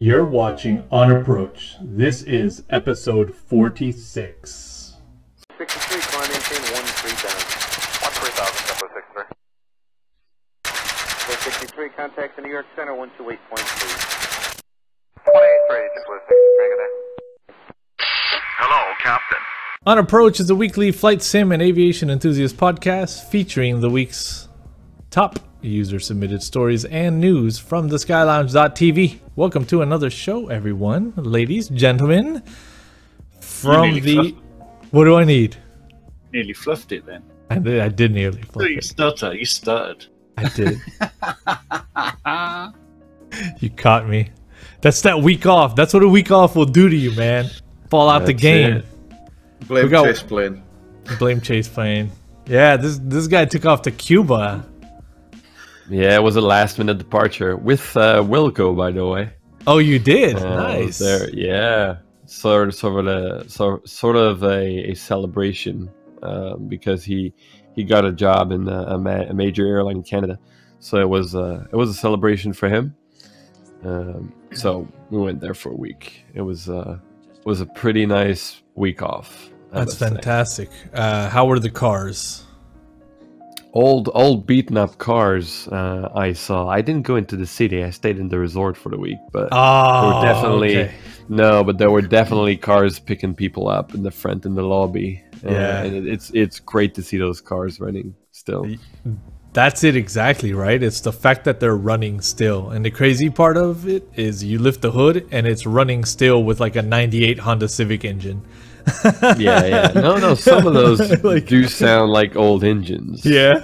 You're watching On Approach. This is episode 46. 63, climb maintain 13 down. 13,000, Tempo 63. 63, contact the New York Center 128.3. 28 for 86 with 63, good day. Hello, Captain. On Approach is a weekly flight sim and aviation enthusiast podcast featuring the week's top user-submitted stories and news from the SkyLounge.tv. Welcome to another show, everyone. Ladies, gentlemen. From the... What do I need? Nearly fluffed it then. I did nearly fluff You it. stutter. You stuttered. I did. You caught me. That's that week off. That's what a week off will do to you, man. Fall out the game. It. Blame Chase plane. Blame Chase plane. Yeah, this guy took off to Cuba. Yeah, it was a last-minute departure with Wilco, by the way. Oh, you did? Nice. There, yeah, sort of a celebration because he got a job in a major airline in Canada, so it was a celebration for him. So we went there for a week. It was a pretty nice week off. That's fantastic. How were the cars? Old beaten up cars. I saw. I didn't go into the city. I stayed in the resort for the week, but there were definitely but there were definitely cars picking people up in the front in the lobby. Yeah, and it's great to see those cars running still. That's it exactly, right? It's the fact that they're running still, and the crazy part of it is you lift the hood and it's running still with like a '98 Honda Civic engine. Yeah. No, some of those like, do sound like old engines. Yeah.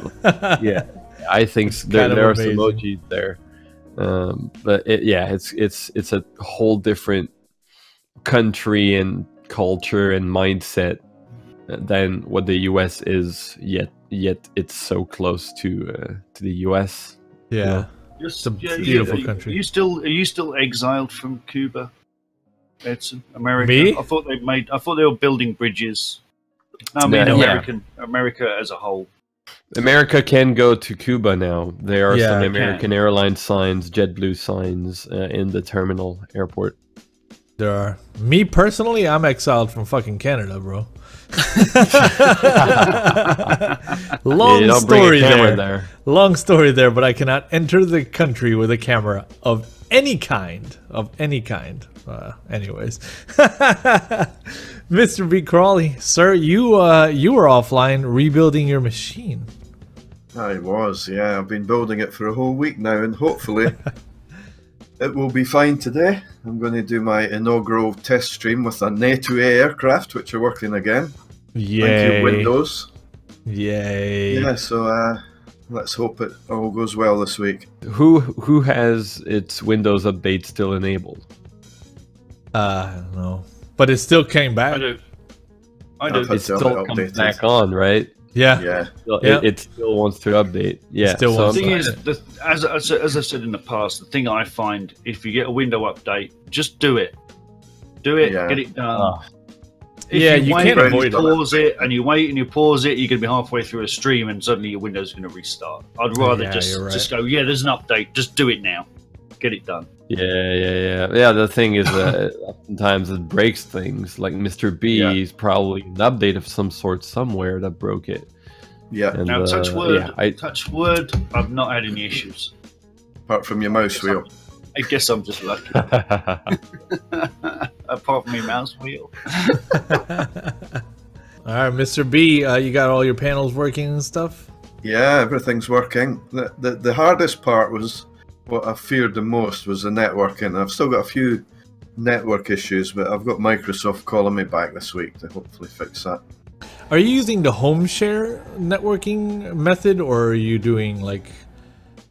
Yeah. I think there are some emojis there. But it's a whole different country and culture and mindset than what the US is, yet it's so close to the US. Yeah. You know? It's a beautiful country. Are you still exiled from Cuba? Edson, America. Me? I thought they were building bridges. No, I mean America as a whole. America can go to Cuba now. There are some American Airlines signs, JetBlue signs in the terminal airport. There are. Me personally, I'm exiled from fucking Canada, bro. Long story there. Long story there, but I cannot enter the country with a camera of any kind. Anyways, Mr. B. Crawley, sir, you were offline rebuilding your machine. I was, yeah. I've been building it for a whole week now, and hopefully it will be fine today. I'm going to do my inaugural test stream with a NATO aircraft, which are working again. Yay! Thank you, Windows. Yay! Yeah, so let's hope it all goes well this week. Who has its Windows update still enabled? I don't know, but it still came back. I do. It still comes back on, right? Yeah. It still wants to update. Yeah. The thing is, as I've said in the past, the thing I find, if you get a window update, just do it. Get it done. If you can't avoid it. Pause it, and you wait and you pause it, you're going to be halfway through a stream, and suddenly your Window's going to restart. I'd rather just go, there's an update, just do it now, get it done. Yeah. The thing is that oftentimes it breaks things. Like Mr. B is probably an update of some sort somewhere that broke it. Yeah. And, now, touch wood, I've not had any issues. Apart from your mouse wheel. I guess I'm just lucky. Apart from your mouse wheel. All right, Mr. B, you got all your panels working and stuff? Yeah, everything's working. The hardest part was what I feared the most was the networking. I've still got a few network issues, but I've got Microsoft calling me back this week to hopefully fix that. Are you using the home share networking method, or are you doing like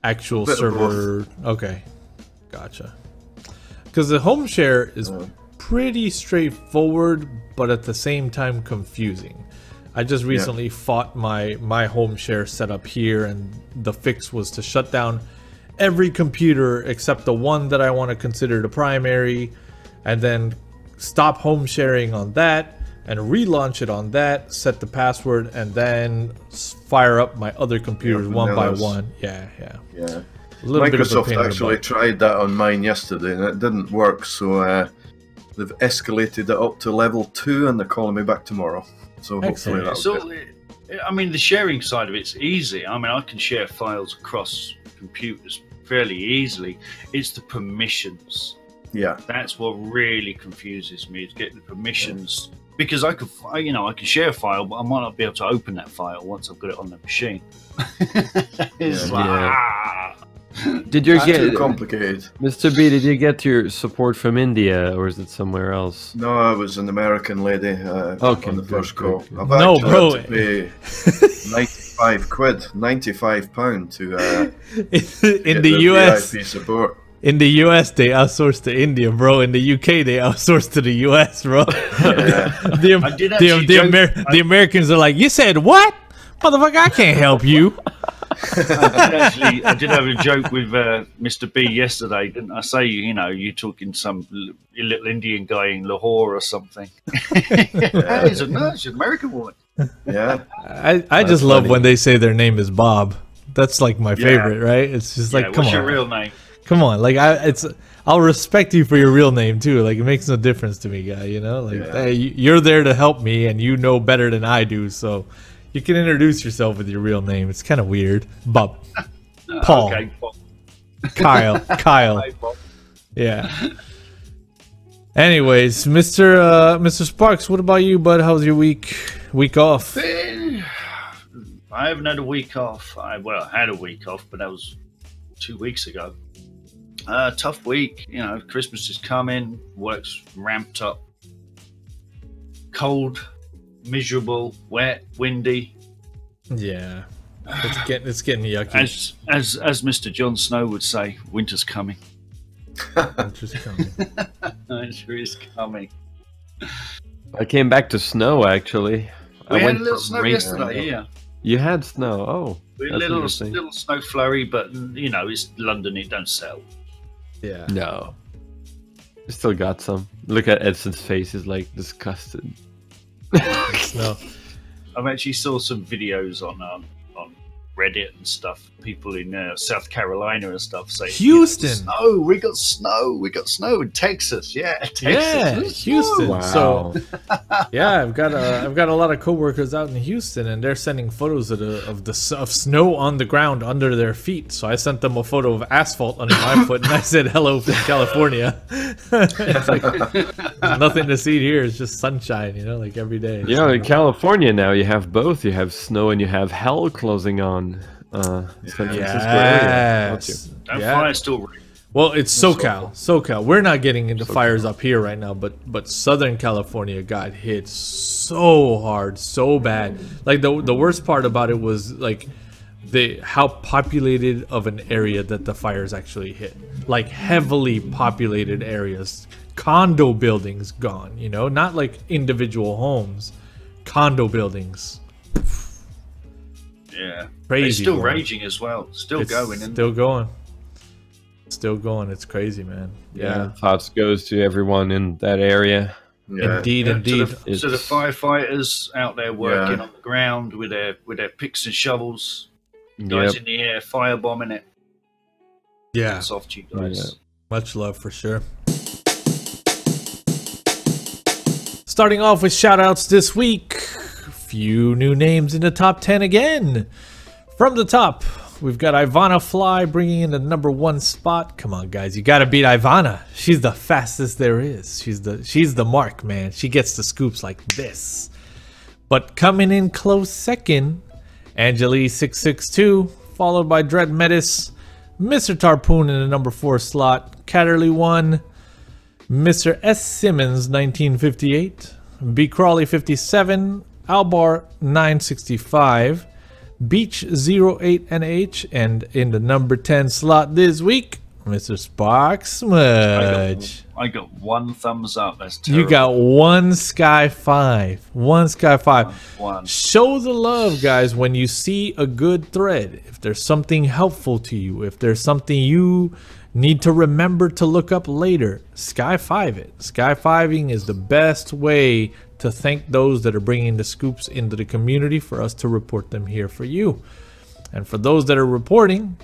actual server? Okay, gotcha. Because the home share is pretty straightforward, but at the same time confusing. I just recently fought my home share setup here, and the fix was to shut down every computer except the one that I want to consider the primary, and then stop home sharing on that, and relaunch it on that, set the password, and then fire up my other computers one by one. Yeah. Yeah. A little bit of a Microsoft pain in the actually butt. tried that on mine yesterday, and it didn't work. So they've escalated it up to level 2, and they're calling me back tomorrow. So hopefully Excellent. that'll get. I mean, the sharing side of it's easy. I mean, I can share files across computers fairly easily. It's the permissions. Yeah. That's what really confuses me, is getting the permissions. Because I can share a file, but I might not be able to open that file once I've got it on the machine. It's Did you get too complicated? Mr. B? Did you get your support from India, or is it somewhere else? No, I was an American lady Okay, on the first call. good. I've No, actually bro. had to pay 95 quid, £95 to In get the US, VIP support. in the US they outsource to India, bro. In the UK they outsource to the US, bro. Yeah. The Americans are like, you said what? Motherfucker, I can't help you. I did have a joke with Mr. B yesterday, didn't I? Say, you're talking some little Indian guy in Lahore or something. He's an American woman. Yeah. I just love when they say their name is Bob. That's like my favorite, right? It's just like, come what's on. your real name? Come on, like I'll respect you for your real name too. Like it makes no difference to me, guy. Hey, you're there to help me, and you know better than I do, so you can introduce yourself with your real name. It's kind of weird. Bob, Paul, Okay, Bob. Kyle. Hi, Bob. Yeah. Anyways, Mr. Sparks, what about you, bud? How's your week off? I haven't had a week off. I had a week off, but that was 2 weeks ago. Tough week. Christmas is coming. Work's ramped up. Cold, miserable, wet, windy. Yeah, it's getting yucky. As Mr. Jon Snow would say, winter's coming. Winter's coming. Winter is coming. I came back to snow, actually. We I had went a little from snow rain- yesterday. Yeah. You had snow. Oh, We had a that's little interesting. snow flurry, but it's London. It don't sell. Yeah. No. I still got some. Look at Edson's face. He's like disgusted. No. I've actually saw some videos on Reddit and stuff. People in South Carolina and stuff say Houston. Snow. We got snow in Texas. Yeah, Texas. Yeah, There's Houston. Wow. So yeah, I've got a lot of coworkers out in Houston, and they're sending photos of snow on the ground under their feet. So I sent them a photo of asphalt under my foot, and I said, "Hello from California." It's like, there's nothing to see here. It's just sunshine, like every day. In California now you have both. You have snow and you have hell closing on San Francisco area. Don't you? Don't fire still raging. Well, it's SoCal. We're not getting into fires up here right now, but Southern California got hit so hard, so bad. Like the worst part about it was like how populated of an area that the fires actually hit. Like heavily populated areas, condo buildings gone. Not like individual homes, condo buildings. Yeah, Crazy. It's still bro. raging as well. Still going. And Still going. Still going. It's crazy, man. Yeah. Thoughts goes to everyone in that area. Yeah. Indeed. So the It's- firefighters out there working on the ground with their picks and shovels, guys Yep. in the air firebombing it. Yeah. It's off to you guys. Much love for sure. Starting off with shoutouts this week. Few new names in the top 10 again. From the top, we've got Ivana Fly bringing in the #1 spot. Come on, guys, you gotta beat Ivana. She's the fastest there is. She's the mark, man. She gets the scoops like this. But coming in close second, Angeli662, followed by Dread Metis, Mr. Tarpoon in the #4 slot, Catterly 1, Mr. S. Simmons 1958, B. Crawley 57, Albar 965, Beach 08NH, and in the #10 slot this week, Mr. Spark Smudge. I got one thumbs up. That's terrible. You got one Sky 5. One Sky 5. One. Show the love, guys, when you see a good thread. If there's something helpful to you, if there's something you need to remember to look up later, Sky 5 it. Sky 5ing is the best way to thank those that are bringing the scoops into the community for us to report them here for you. And for those that are reporting,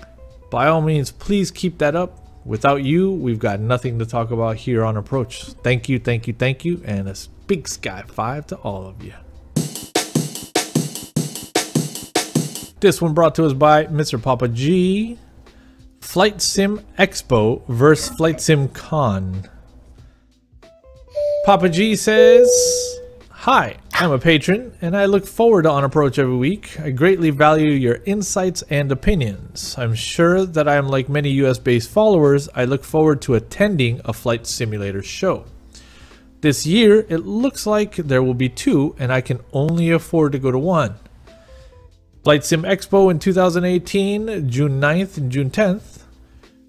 by all means, please keep that up. Without you, we've got nothing to talk about here on Approach. Thank you, thank you, thank you, and a big Sky 5 to all of you. This one brought to us by Mr. Papa G. FlightSimExpo versus FlightSimCon. Papa G says, "Hi, I'm a patron and I look forward to On Approach every week. I greatly value your insights and opinions. I'm sure that I am like many US-based followers. I look forward to attending a flight simulator show. This year, it looks like there will be 2 and I can only afford to go to 1. FlightSimExpo in 2018, June 9th and June 10th.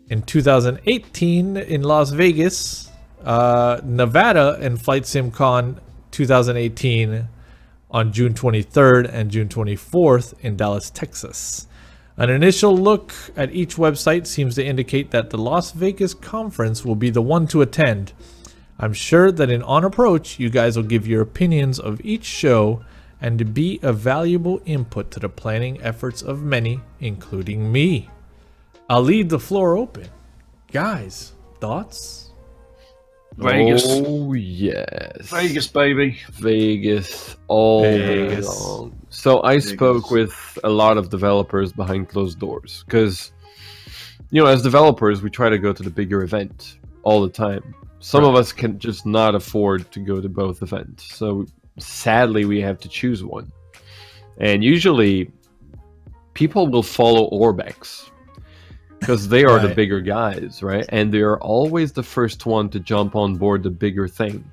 In 2018 in Las Vegas, Nevada, and FlightSimCon 2018 on June 23rd and June 24th in Dallas, Texas. An initial look at each website seems to indicate that the Las Vegas conference will be the one to attend. I'm sure that in On Approach, you guys will give your opinions of each show and to be a valuable input to the planning efforts of many, including me. I'll leave the floor open. Guys, thoughts?" Vegas. Oh, yes. Vegas, baby. Vegas all day Vegas. long. So I spoke with a lot of developers behind closed doors because, you know, as developers, we try to go to the bigger event all the time. Some of us can just not afford to go to both events. So sadly, we have to choose one. And usually, people will follow ORBX because they are the bigger guys, right? And they are always the first one to jump on board the bigger thing.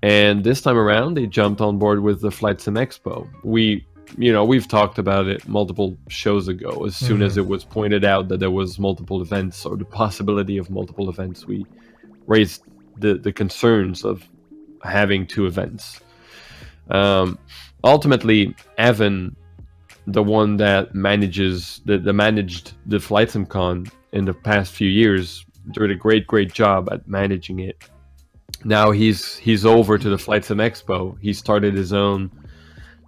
And this time around, they jumped on board with the FlightSimExpo. We've talked about it multiple shows ago. As soon as it was pointed out that there was multiple events or the possibility of multiple events, we raised the concerns of having 2 events. Ultimately, Evan, the one that managed the FlightSimCon in the past few years, did a great job at managing it. Now he's over to the FlightSimExpo. He started his own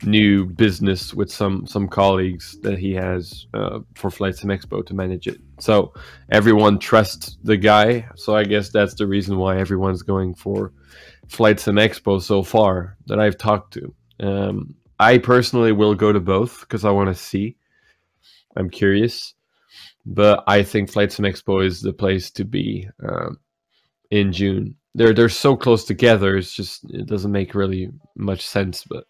new business with some colleagues that he has for FlightSimExpo to manage it. So everyone trusts the guy. So I guess that's the reason why everyone's going for FlightSimExpo so far that I've talked to. I personally will go to both because I want to see. I'm curious. But I think FlightSimExpo is the place to be in June. They're so close together. It doesn't make really much sense. But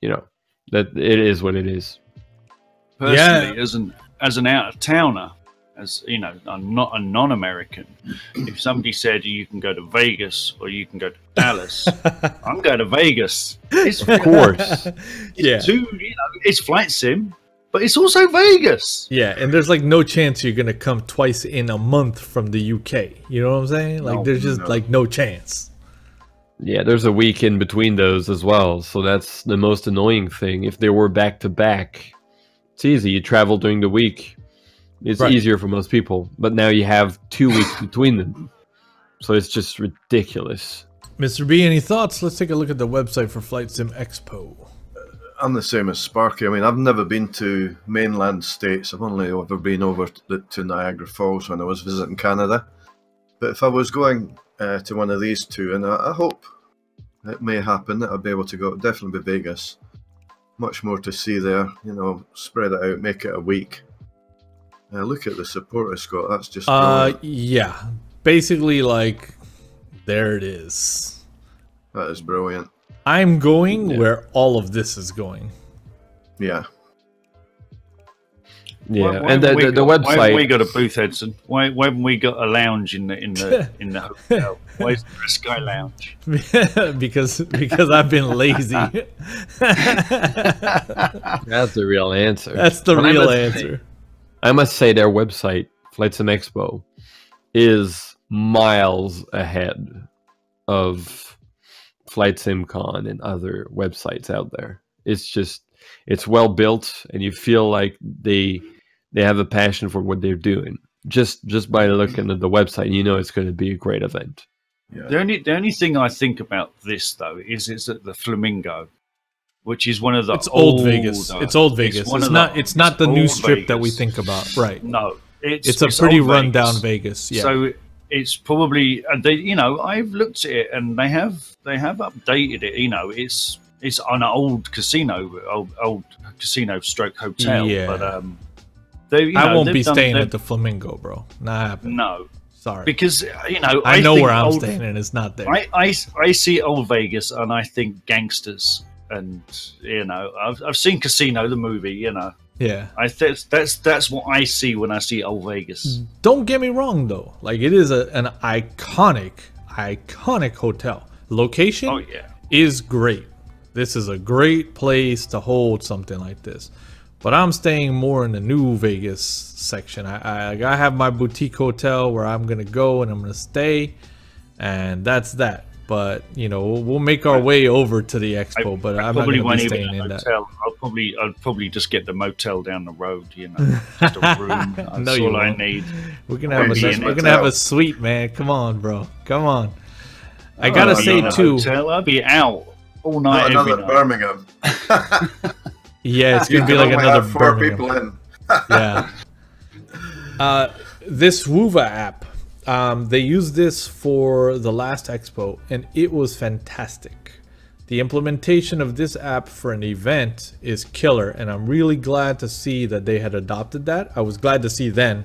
you know, that it is what it is. Personally, as an out-of-towner, as you know, I'm not a non-American. If somebody said you can go to Vegas or you can go to Dallas, I'm going to Vegas. It's, of course. It's flight sim, but it's also Vegas. Yeah, and there's like no chance you're gonna come twice in a month from the UK. You know what I'm saying? Like there's just like no chance. Yeah, there's a week in between those as well. So that's the most annoying thing. If they were back to back, it's easy. You travel during the week. It's easier for most people. But now you have 2 weeks between them. So it's just ridiculous. Mr. B, any thoughts? Let's take a look at the website for FlightSimExpo. I'm the same as Sparky. I mean, I've never been to mainland states. I've only ever been over to Niagara Falls when I was visiting Canada. But if I was going to one of these 2, and I hope it may happen that I'll be able to go, definitely be Vegas. Much more to see there. You know, spread it out, make it a week. Look at the support it's got. That's just brilliant. Yeah, basically like there it is. That is brilliant. I'm going where all of this is going. Yeah. Yeah, and the website. Why haven't we got a booth, Edson? Why haven't we got a lounge in the hotel? Why is there a sky lounge? because I've been lazy. That's the real answer. That's the real answer. I must say their website, FlightSimExpo, is miles ahead of FlightSimCon and other websites out there. It's well built, and you feel like they have a passion for what they're doing. Just by looking at the website, you know it's going to be a great event. Yeah. The only thing I think about this though is that the Flamingo, which is one of the It's old Vegas. It's old Vegas. It's not the new strip Vegas. that we think about. Right. No, it's a pretty old rundown Vegas. Yeah. So it's probably I've looked at it and they have updated it. It's an old casino stroke hotel. Yeah. But I won't be staying at the Flamingo, bro. Not happening. No. Sorry. Because I know where I'm staying and it's not there. I see old Vegas and I think gangsters, and I've seen Casino the movie. Yeah. That's what I see when I see old Vegas. Don't get me wrong though. Like, it is an iconic hotel. Location is great. This is a great place to hold something like this. But I'm staying more in the new Vegas section. I have my boutique hotel where I'm going to go and I'm going to stay. And that's that. But, we'll make our way over to the expo. But I'm not going to be staying in that. I'll probably just get the motel down the road, just a room. That's all I need. We're going to have a suite, man. Come on, bro. Come on. I got to say, too. I'll be out all night. Not another Birmingham. Yeah, it's gonna be like another 4 Birmingham. people in. Yeah. This Wova app, they used this for the last expo, and it was fantastic. The implementation of this app for an event is killer, and I'm really glad to see that they had adopted that. I was glad to see then,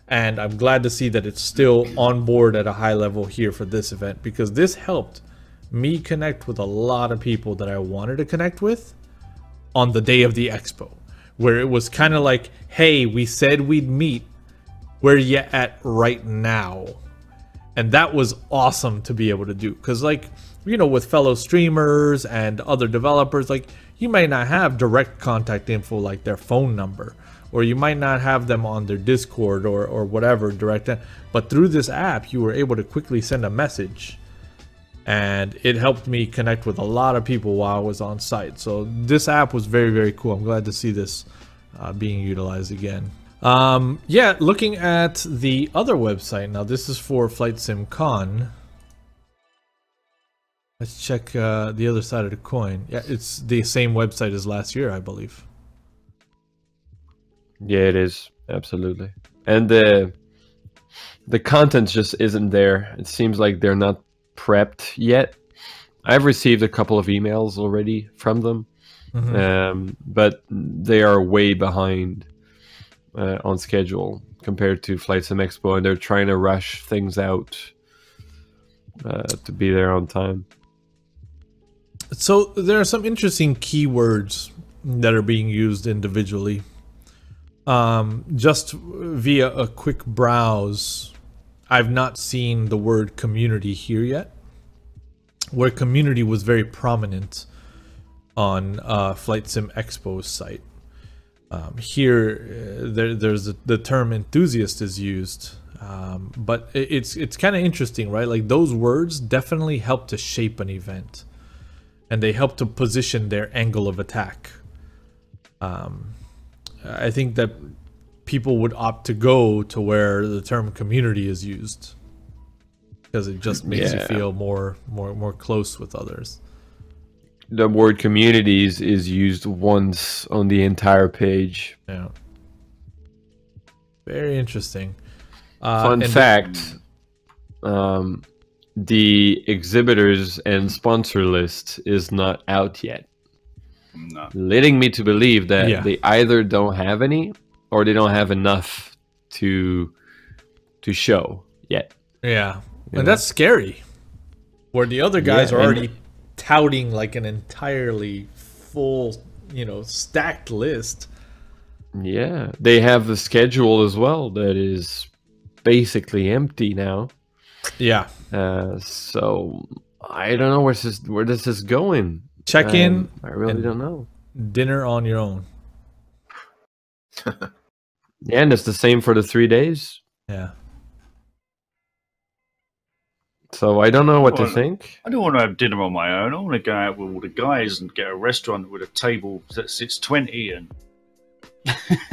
and I'm glad to see that it's still on board at a high level here for this event, because this helped me connect with a lot of people that I wanted to connect with on the day of the expo, where it was kind of like, hey, we said we'd meet, where you at right now? And that was awesome to be able to do, because with fellow streamers and other developers, you might not have direct contact info like their phone number, or you might not have them on their Discord or whatever direct, but through this app you were able to quickly send a message. And it helped me connect with a lot of people while I was on site. So this app was very, very cool. I'm glad to see this being utilized again. Looking at the other website. Now, this is for FlightSimCon. Let's check the other side of the coin. Yeah, it's the same website as last year, I believe. Yeah, it is. Absolutely. And the content just isn't there. It seems like they're not prepped yet. I've received a couple of emails already from them, but they are way behind on schedule compared to FlightSimExpo, and they're trying to rush things out to be there on time. So there are some interesting keywords that are being used individually. Just via a quick browse, I've not seen the word community here yet, where community was very prominent on FlightSimExpo's site. Here, there's the term enthusiast is used, but it's kind of interesting, right? Like, those words definitely help to shape an event, and they help to position their angle of attack. I think that people would opt to go to where the term community is used, because it just makes you feel more close with others. The word communities is used once on the entire page. Yeah. Very interesting. Fun fact, the exhibitors and sponsor list is not out yet. No. Leading me to believe that they either don't have any or they don't have enough to show yet. Yeah. And that's scary. Where the other guys are already touting like an entirely full, stacked list. Yeah. They have the schedule as well that is basically empty now. Yeah. So I don't know where this is going. Check in. I really don't know. Dinner on your own. Yeah, and it's the same for the 3 days. Yeah. So I don't know what to think. I don't want to have dinner on my own. I want to go out with all the guys and get a restaurant with a table that sits 20 and.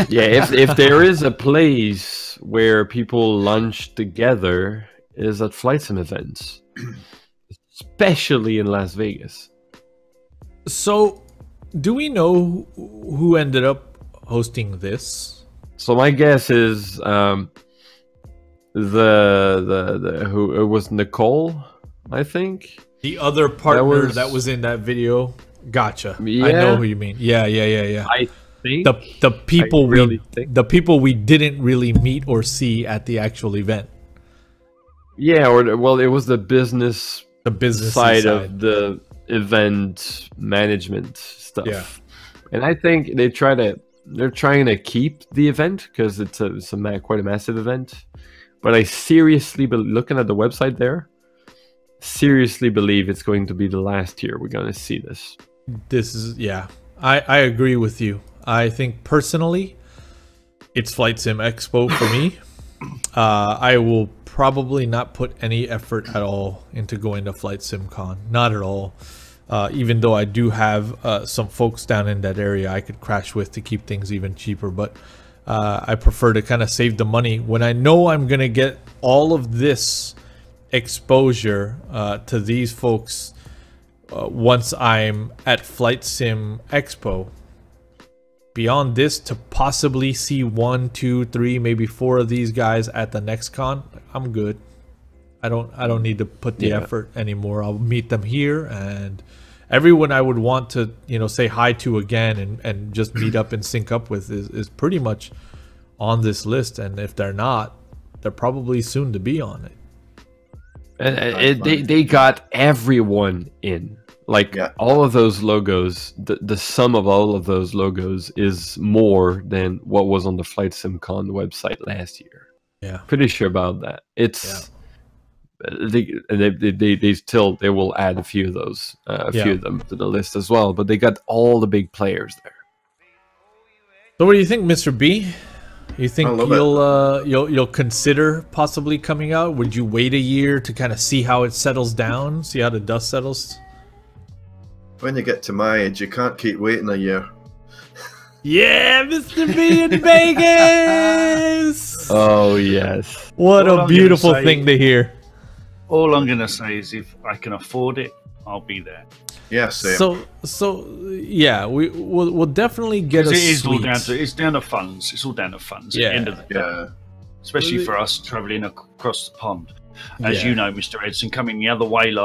Yeah, if there is a place where people lunch together, is at FlightSim events. especially in Las Vegas. So, do we know who ended up hosting this? So my guess is who it was Nicole, I think. The other partner that was in that video. Gotcha. Yeah. I know who you mean. Yeah. I think The people the people we didn't really meet or see at the actual event. Yeah, or well, it was the business side of the event management stuff. Yeah. And I think they're trying to keep the event because it's quite a massive event. But I seriously, looking at the website there, seriously believe it's going to be the last year we're going to see this. This is, yeah, I agree with you. I think personally, it's FlightSimExpo for me. I will probably not put any effort at all into going to FlightSimCon. Not at all. Even though I do have some folks down in that area I could crash with to keep things even cheaper. But I prefer to kind of save the money when I know I'm going to get all of this exposure to these folks once I'm at FlightSimExpo. Beyond this, to possibly see 1, 2, 3, maybe 4 of these guys at the next con, I'm good. I don't need to put the effort anymore. I'll meet them here, and everyone I would want to, you know, say hi to again and just meet up and sync up with is pretty much on this list. And if they're not, they're probably soon to be on it. And they got everyone in. Like all of those logos, the sum of all of those logos is more than what was on the FlightSimCon website last year. Yeah, pretty sure about that. It's they will add a few of those, few of them to the list as well. But they got all the big players there. So what do you think, Mr. B? You think you'll consider possibly coming out? Would you wait a year to kind of see how it settles down, see how the dust settles? When you get to my age, you can't keep waiting a year. Yeah, Mr. B in Vegas! Oh, yes. What a beautiful thing to hear. All I'm going to say is if I can afford it, I'll be there. Yeah, same. So yeah, we'll definitely get a suite. It's down to funds. It's all down to funds at the end of the day. Especially for us travelling across the pond. As you know, Mr. Edson, coming the other way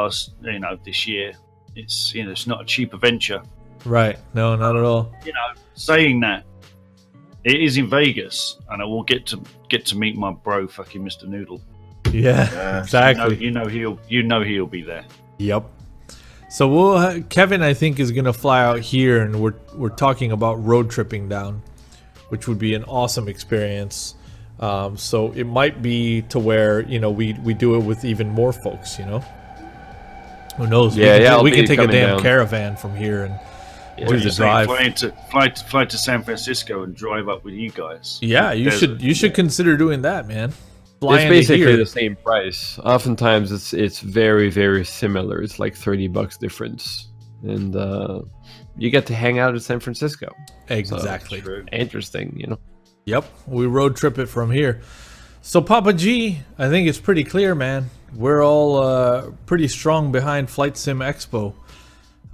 this year, it's it's not a cheap adventure. Right. No, not at all. Saying that, it is in Vegas, and I will get to meet my bro, fucking Mr. Noodle. Yeah, exactly. You know he'll be there. Yep. So Kevin, I think, is gonna fly out here, and we're talking about road tripping down, which would be an awesome experience. So it might be to where we do it with even more folks. Who knows? We can take a damn caravan from here and do the drive. Fly to San Francisco and drive up with you guys. Yeah, you should consider doing that, man. It's basically the same price. Oftentimes, it's very, very similar. It's like $30 difference, and you get to hang out in San Francisco. Exactly. So interesting, Yep, we road trip it from here. So Papa G, I think it's pretty clear, man. We're all pretty strong behind FlightSimExpo.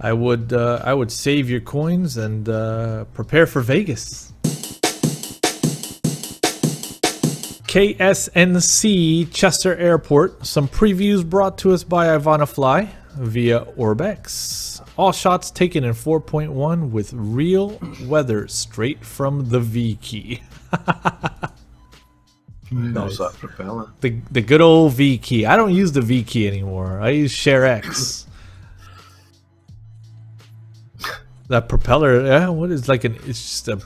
I would save your coins and prepare for Vegas. KSNC Chester Airport. Some previews brought to us by Ivanafly via ORBX. All shots taken in 4.1 with real weather straight from the V key. Nice. That propeller. The good old V key. I don't use the V key anymore. I use ShareX. That propeller, what is it's just a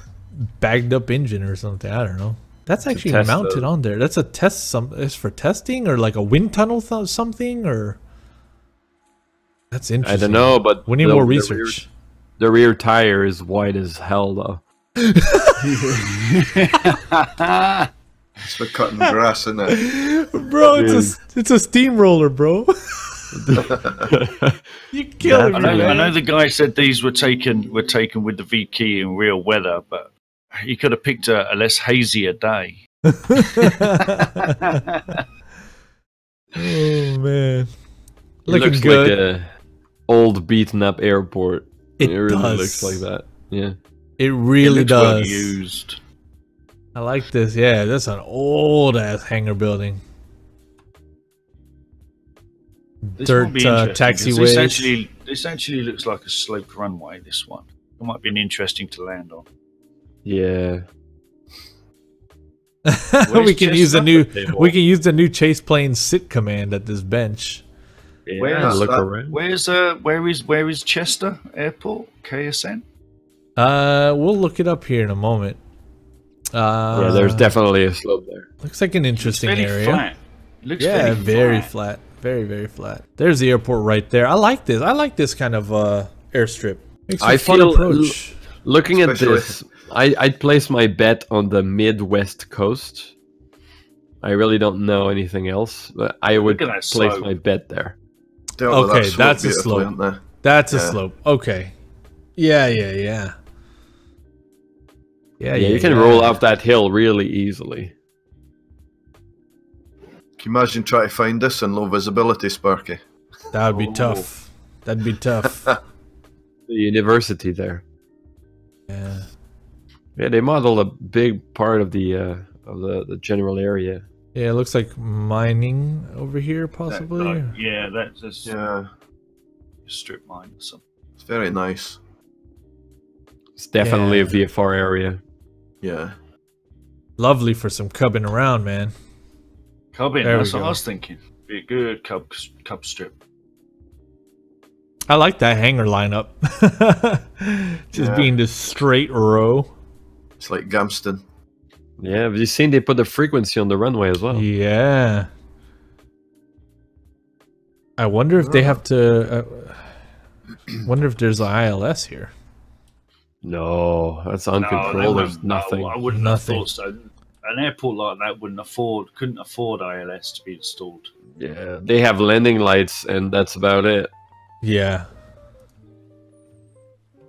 bagged up engine or something. I don't know. That's actually mounted on there. That's a test. It's for testing or like a wind tunnel something or. That's interesting. I don't know, but we need more research. The rear tire is white as hell, though. It's for cutting grass, isn't it? Bro, it's a steamroller, bro. You killing me, man. I know the guy said these were taken with the V key in real weather, but he could have picked a less hazier day. Oh man. Looking looks good. like a old beaten up airport. It really does. looks like that. Yeah. It really looks well does. used. I like this. Yeah, that's an old ass hangar building. This Dirt might be interesting, 'cause taxiways. This actually looks like a sloped runway. This one. It might be interesting to land on. Yeah. we can use the new. Chester? We can use the new chase plane sit command at this bench. Yeah, Where's look that? around. Where is Chester Airport? KSN? We'll look it up here in a moment. Yeah, there's definitely a slope there. Looks like an interesting Fairly area. flat. Looks Yeah, fairly very flat. Very, very flat. There's the airport right there. I like this. I like this kind of airstrip. Makes I a fun feel approach. looking at Especially- this, I'd place my bet on the Midwest coast. I really don't know anything else, but I would at that place slope. my bet there. Dealt with that Okay, slope that's a beautifully, slope. aren't they? That's a Yeah. slope. Okay. Yeah. Yeah, you can roll off that hill really easily. Can you imagine trying to find this in low visibility, Sparky? That would be Oh. tough. That'd be tough. The university there. Yeah. Yeah, they modeled a big part of the general area. Yeah, it looks like mining over here, possibly. That's just Yeah, strip mine or something. it's very nice. It's definitely Yeah. a VFR area. Yeah. Lovely for some cubbing around, man. Cubbing, There we that's what go. I was thinking. Be a good cub strip. I like that hangar lineup. Just Yeah. being this straight row. It's like Gamston. Yeah, have you seen they put the frequency on the runway as well? Yeah. I wonder if they have to. Wonder if there's an ILS here. No, that's uncontrolled. No, There's nothing. I wouldn't Nothing. have thought so. An airport like that couldn't afford ILS to be installed. Yeah, they have landing lights, and that's about it. Yeah.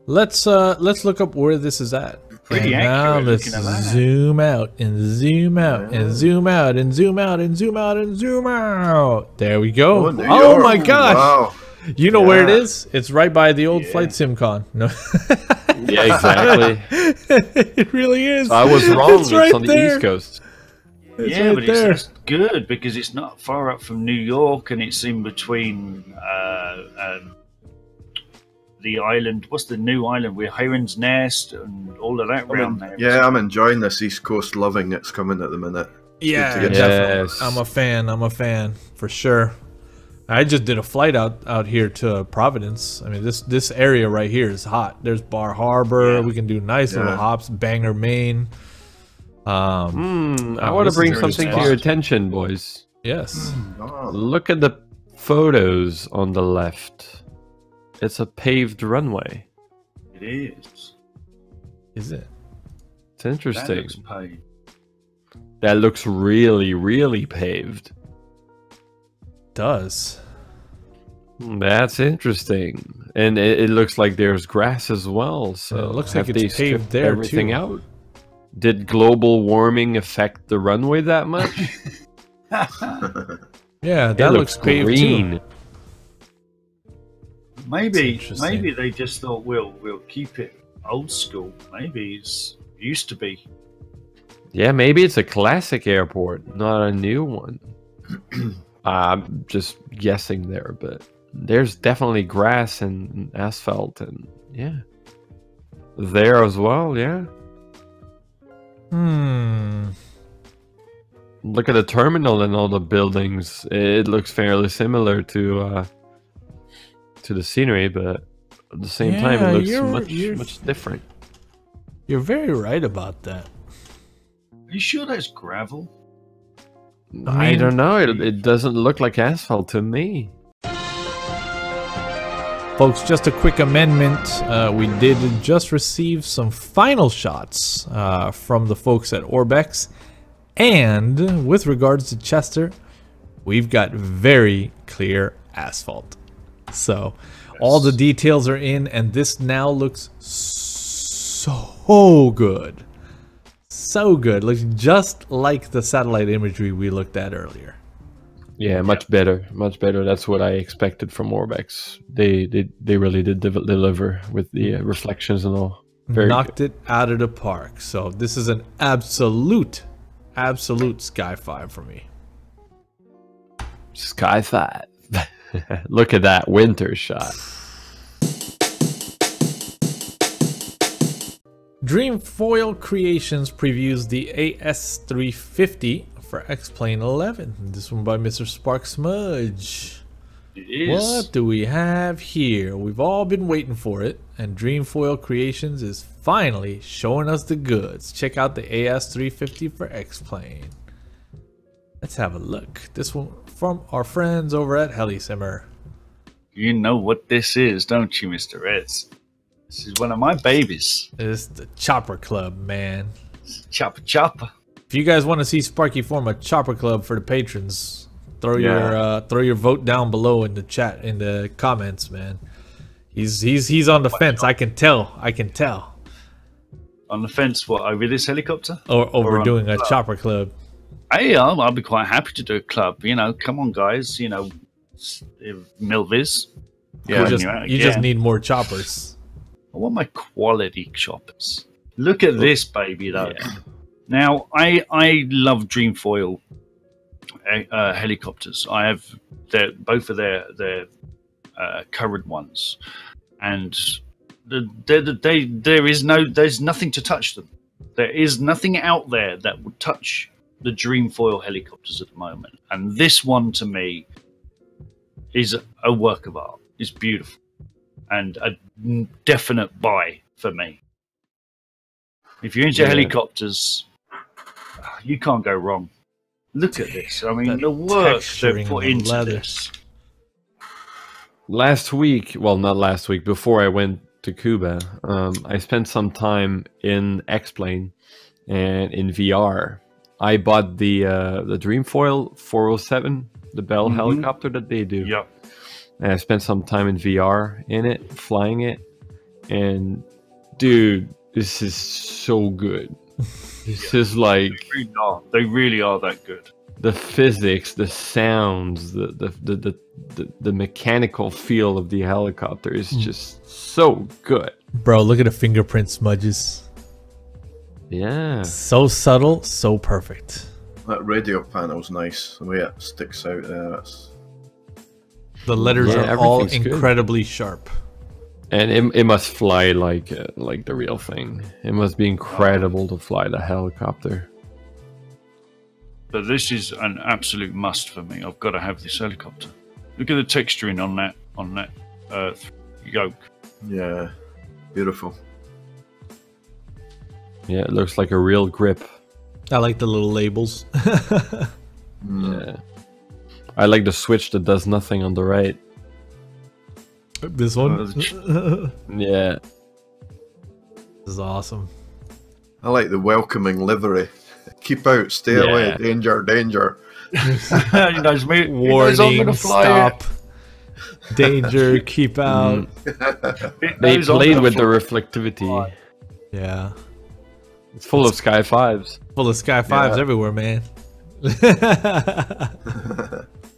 Let's look up where this is at. Pretty And now accurate let's looking at that. zoom out and zoom out and zoom out and zoom out and zoom out and zoom out. There we go. New Oh York. my gosh! Wow. You know where it Yeah. is? It's right by the old FlightSimCon. No, Yeah, exactly. it really is. I was wrong. It's right on the there. East Coast. It's yeah, right but there. that's good because it's not far up from New York and it's in between the island. What's the new island? We're Heron's Nest and all of that around there. Yeah, I'm enjoying this East Coast loving that's coming at the minute. Yeah, good to get definitely. Yes. I'm a fan for sure. I just did a flight out here to Providence. I mean, this area right here is hot. There's Bar Harbor. Yeah. We can do nice little Yeah. hops. Bangor, Maine. I Oh, want this to bring is very something to spot. your attention, boys. Yes. Oh, Look at the photos on the left. It's a paved runway. It is. Is it? It's That interesting. looks paid. That looks really, really paved. Does. That's interesting. And it looks like there's grass as well. So Yeah, it looks like have it's they paved stripped there, everything too. out? Did global warming affect the runway that much? Yeah, It that looks paved green. too. Maybe interesting. they just thought we'll keep it old school. Maybe it's used to be. Yeah, maybe it's a classic airport, not a new one. I'm just guessing there, but there's definitely grass and asphalt and yeah. There as well, yeah. Look at the terminal and all the buildings. It looks fairly similar to the scenery, but at the same time Yeah, it you're- looks you're- much different. You're very right about that. Are you sure that's gravel? I mean- don't know. It doesn't look like asphalt to me. Folks, just a quick amendment. We did just receive some final shots from the folks at ORBX. And with regards to Chester, we've got very clear asphalt. So all the details are in, and this now looks so good. So good. Looks just like the satellite imagery we looked at earlier. Yeah, much better, much better. That's what I expected from ORBX. They really did deliver with the reflections and all. Knocked it out of the park. So this is an absolute Sky 5 for me. Sky 5. Look at that winter shot. Dreamfoil Creations previews the AS350 for X-Plane 11. This one by Mr. Spark Smudge. It is. What do we have here? We've all been waiting for it, and Dreamfoil Creations is finally showing us the goods. Check out the AS350 for X-Plane. Let's have a look. This one from our friends over at HeliSimmer. You know what this is, don't you, Mr. Reds? This is one of my babies. It's the Chopper Club, man. Chopper chopper. If you guys want to see Sparky form a Chopper Club for the patrons, throw your vote down below in the chat, in the comments, man. He's on the fence. I can tell. On the fence, what, over this helicopter? Or over doing a Chopper Club. Hey, I'll be quite happy to do a club. You know, come on, guys. You know, Milviz. Yeah, You just need more choppers. I want my quality choppers. Look at this baby, though. Yeah. Now, I love Dreamfoil helicopters. I have both of their current ones, and there's nothing to touch them. There is nothing out there that would touch the Dreamfoil helicopters at the moment, and this one to me is a work of art. It's beautiful and a definite buy for me. If you're into helicopters, you can't go wrong. Look at this. I mean, the work they've put into this. Last week, well, not last week, before I went to Cuba, I spent some time in X-Plane and in VR. I bought the Dreamfoil 407, the Bell helicopter that they do. Yep. And I spent some time in VR in it, flying it, and dude, this is so good. This is like they really are that good. The physics, the sounds, the mechanical feel of the helicopter is just so good. Bro, look at the fingerprint smudges. Yeah. So subtle, so perfect. That radio panel's nice. The way it sticks out there. The letters are all incredibly sharp. And it must fly like the real thing. It must be incredible to fly the helicopter. But this is an absolute must for me. I've got to have this helicopter. Look at the texturing on that yoke. Yeah, beautiful. Yeah, it looks like a real grip. I like the little labels. Yeah. I like the switch that does nothing on the right. This one? Yeah. This is awesome. I like the welcoming livery. Keep out, stay away, danger, danger. Warning, stop. Danger, keep out. They played with the reflectivity. Yeah. It's full of Sky 5s. Full of Sky 5s everywhere, man.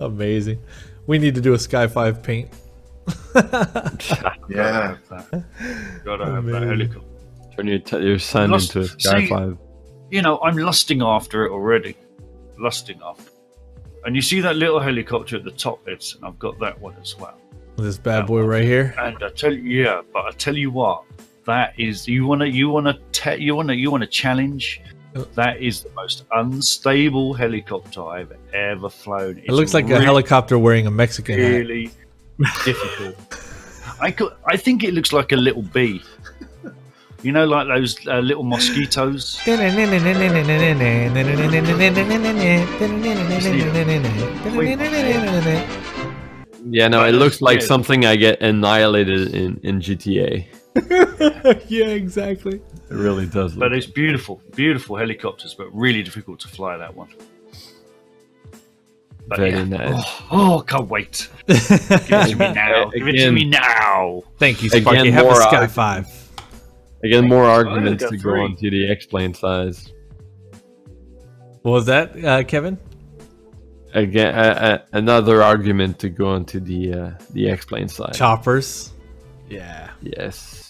Amazing. We need to do a Sky 5 paint. Yeah. Gotta have that helicopter. Turn your son into a Sky 5. You know, I'm lusting after it already. Lusting after it. And you see that little helicopter at the top, Edson? I've got that one as well. This bad boy right here. And I tell you what, that is you wanna challenge. That is the most unstable helicopter I've ever flown. It looks like a helicopter wearing a Mexican hat. Really difficult. I think it looks like a little bee. You know, like those little mosquitoes. Yeah, no, it looks like something I get annihilated in GTA. Yeah, exactly. It really does. But it's beautiful, beautiful helicopters, but really difficult to fly that one. But very nice. Oh, can't wait. Give it to me now. Give it to me now. Thank you, Sparky. Have a Sky 5. Again, more arguments to go on to the X-Plane size. What was that, Kevin? Again, another argument to go into the X-plane side. Choppers. Yeah. Yes.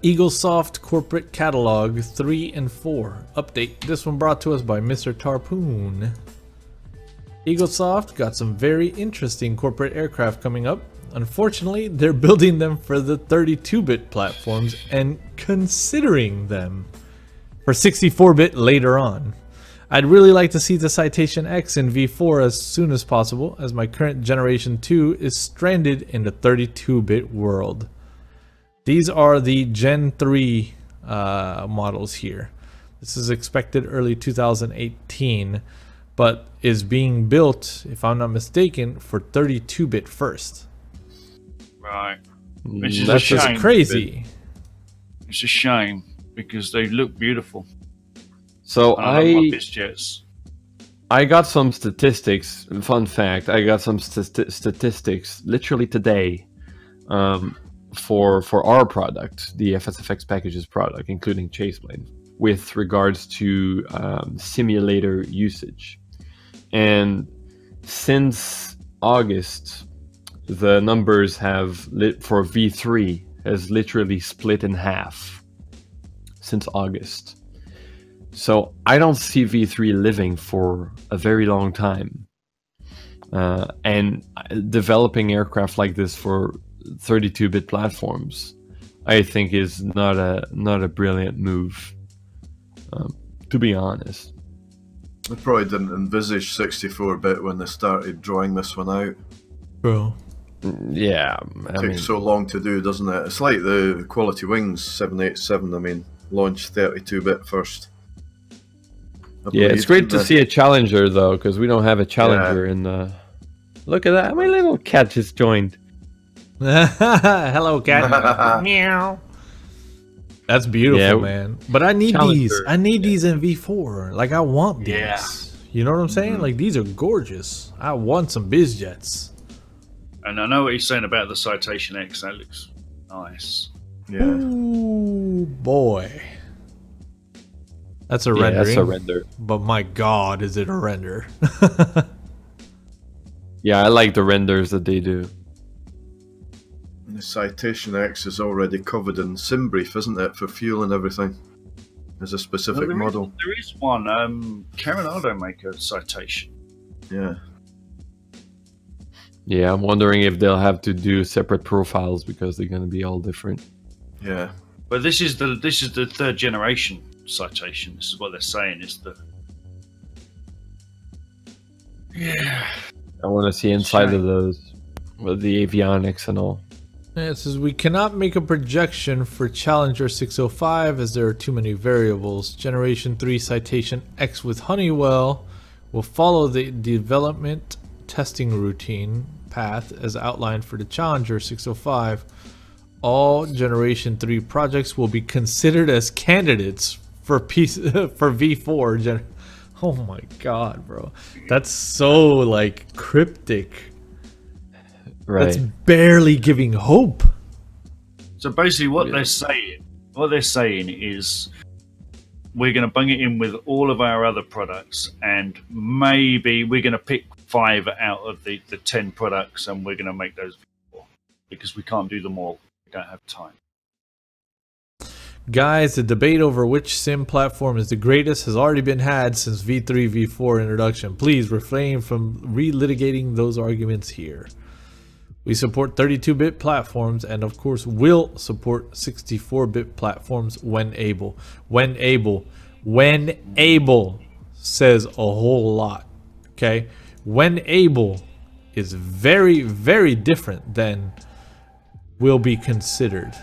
Eaglesoft Corporate Catalog 3 and 4 update. This one brought to us by Mr. Tarpoon. Eaglesoft got some very interesting corporate aircraft coming up. Unfortunately, they're building them for the 32-bit platforms and considering them for 64-bit later on. I'd really like to see the Citation X in V4 as soon as possible, as my current Generation 2 is stranded in the 32-bit world. These are the Gen 3 models here. This is expected early 2018, but is being built, if I'm not mistaken, for 32-bit first. Right. Which is That's a shame. just crazy. It's a shame because they look beautiful. So I love my BizJets. I got some statistics. Fun fact: I got some statistics literally today. For our product, the FSFX packages product, including Chaseplane, with regards to simulator usage. And since August, the numbers have for V3 has literally split in half since August. So I don't see V3 living for a very long time. And developing aircraft like this for 32-bit platforms, I think, is not a brilliant move, to be honest. I probably didn't envisage 64-bit when they started drawing this one out. Bro. Yeah, It takes so long to do, doesn't it? It's like the Quality Wings 787. I mean, launched 32-bit first. Yeah, it's great to see a Challenger though, because we don't have a Challenger in the. Look at that! My little cat just joined. Hello, cat. Meow. That's beautiful, man. But I need these. I need these in V4. Like, I want these. Yeah. You know what I'm saying? Like, these are gorgeous. I want some BizJets. And I know what he's saying about the Citation X. That looks nice. Yeah. Ooh, boy. That's a rendering. That's a render. But my God, is it a render? Yeah, I like the renders that they do. The Citation X is already covered in SimBrief, isn't it, for fuel and everything? There's a specific model. There is one. Coronado make a Citation. Yeah. Yeah, I'm wondering if they'll have to do separate profiles because they're going to be all different. Yeah. But this is the third generation Citation. This is what they're saying. Is the I want to see inside of those with the avionics and all. It says we cannot make a projection for Challenger 605 as there are too many variables. Generation 3 Citation X with Honeywell will follow the development testing routine path as outlined for the Challenger 605. All Generation 3 projects will be considered as candidates for V4. Oh my God, bro. That's so, like, cryptic. Right. That's barely giving hope. So basically, what they're saying is we're going to bung it in with all of our other products, and maybe we're going to pick 5 out of the 10 products, and we're going to make those V4 because we can't do them all. We don't have time. Guys, the debate over which sim platform is the greatest has already been had since V3, V4 introduction. Please refrain from relitigating those arguments here. We support 32-bit platforms and of course will support 64-bit platforms when able. When able says a whole lot. Okay? When able is very, very different than will be considered.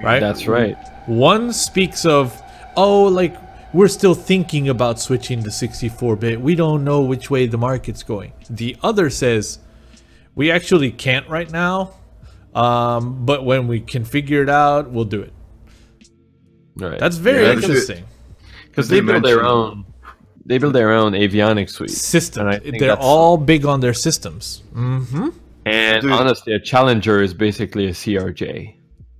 Right? That's right. One speaks of, oh, like, we're still thinking about switching to 64-bit. We don't know which way the market's going. The other says, we actually can't right now, but when we can figure it out, we'll do it. Right. That's very interesting. Because they build their own. They build their own avionics suite. System. They're all big on their systems. Mm-hmm. And honestly, a Challenger is basically a CRJ.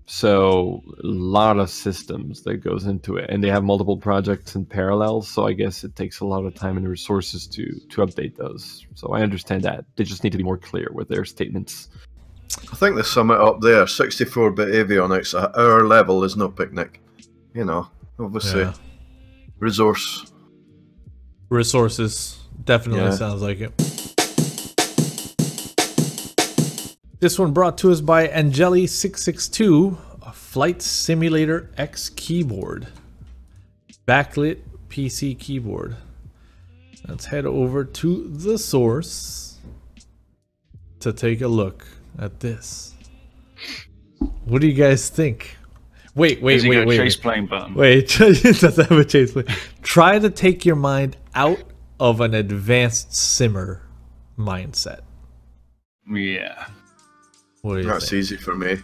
So a lot of systems that goes into it, and they have multiple projects in parallel. So I guess it takes a lot of time and resources to update those. So I understand that. They just need to be more clear with their statements. I think they sum it up there. 64-bit avionics at our level is no picnic. You know, obviously, resources definitely sounds like it. This one brought to us by Angeli662, a Flight Simulator X keyboard, backlit PC keyboard. Let's head over to the source to take a look at this. What do you guys think? Wait. Chase plane button. Wait, it doesn't have a chase plane. Try to take your mind out of an advanced simmer mindset. Yeah. What do you That's think? easy for me.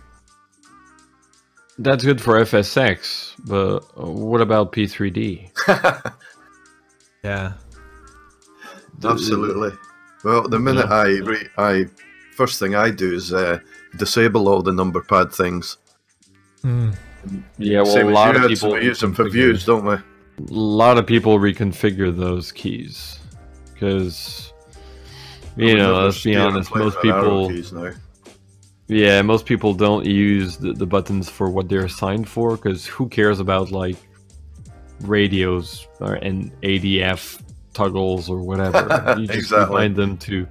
That's good for FSX, but what about P3D? Yeah. Absolutely. Well, the minute I first thing I do is disable all the number pad things. Yeah, well, Same a as lot you of had, so people we use them for views, don't we? A lot of people reconfigure those keys because, you know, let's be honest, most people. Yeah, most people don't use the buttons for what they're assigned for, because who cares about like radios and ADF toggles or whatever. You just align them to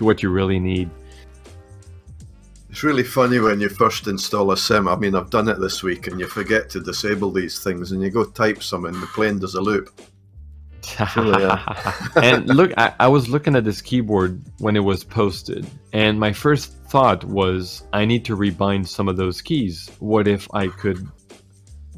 what you really need. It's really funny when you first install a sim. I mean, I've done it this week, and you forget to disable these things, and you go type some, and the plane does a loop. Really, And look, I was looking at this keyboard when it was posted, and my first thought was, I need to rebind some of those keys. What if I could